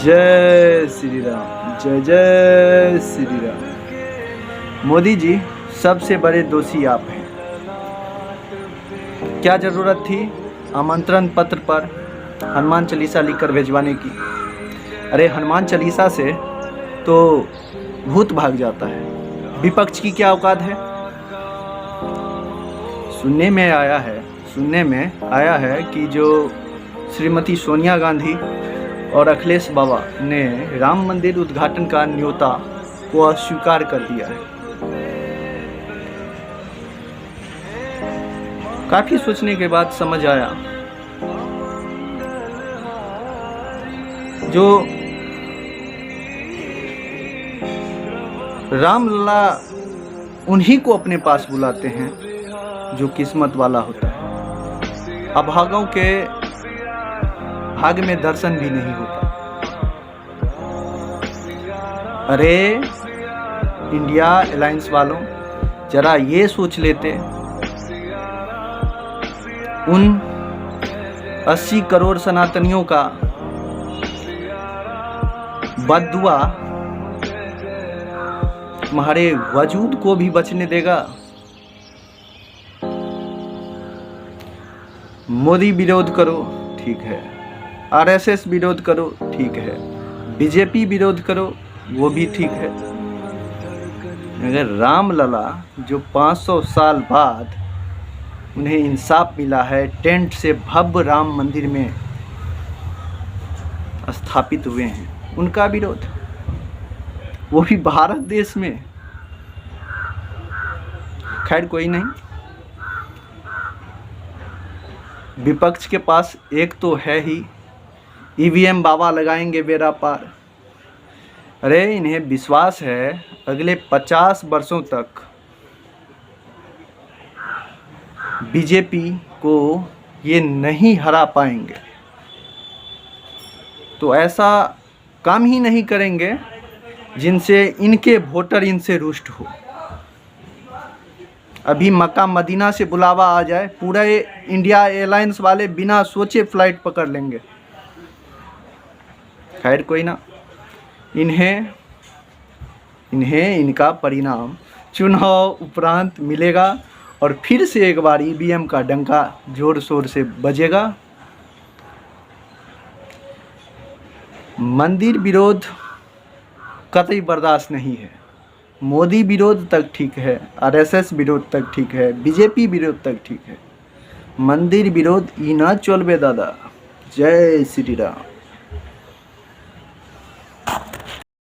जय श्री राम, जय जय श्री राम। मोदी जी, सबसे बड़े दोषी आप हैं। क्या ज़रूरत थी आमंत्रण पत्र पर हनुमान चालीसा लिखकर भिजवाने की? अरे हनुमान चालीसा से तो भूत भाग जाता है, विपक्ष की क्या औकात है? सुनने में आया है कि जो श्रीमती सोनिया गांधी और अखिलेश बाबा ने राम मंदिर उद्घाटन का न्योता को अस्वीकार कर दिया है। काफी सोचने के बाद समझ आया, जो रामलला उन्हीं को अपने पास बुलाते हैं जो किस्मत वाला होता है। अभागों के भाग में दर्शन भी नहीं होता। अरे इंडिया अलायंस वालों, जरा ये सोच लेते, उन 80 करोड़ सनातनियों का बद्दुआ तुम्हारे वजूद को भी बचने देगा? मोदी विरोध करो ठीक है, आरएसएस विरोध करो ठीक है, बीजेपी विरोध करो वो भी ठीक है, मगर रामलला जो 500 साल बाद उन्हें इंसाफ मिला है, टेंट से भव्य राम मंदिर में स्थापित हुए हैं, उनका विरोध, वो भी भारत देश में। खैर कोई नहीं, विपक्ष के पास एक तो है ही, ईवीएम बाबा लगाएंगे बेड़ा पार। अरे इन्हें विश्वास है अगले 50 वर्षों तक बीजेपी को ये नहीं हरा पाएंगे, तो ऐसा काम ही नहीं करेंगे जिनसे इनके वोटर इनसे रुष्ट हो। अभी मक्का मदीना से बुलावा आ जाए, पूरे इंडिया एयरलाइंस वाले बिना सोचे फ्लाइट पकड़ लेंगे। खैर कोई ना, इन्हें इनका परिणाम चुनाव उपरांत मिलेगा और फिर से एक बार ईवीएम का डंका जोर शोर से बजेगा। मंदिर विरोध कतई बर्दाश्त नहीं है। मोदी विरोध तक ठीक है, आरएसएस विरोध तक ठीक है, बीजेपी विरोध तक ठीक है, मंदिर विरोध ई ना चलबे दादा। जय श्री राम।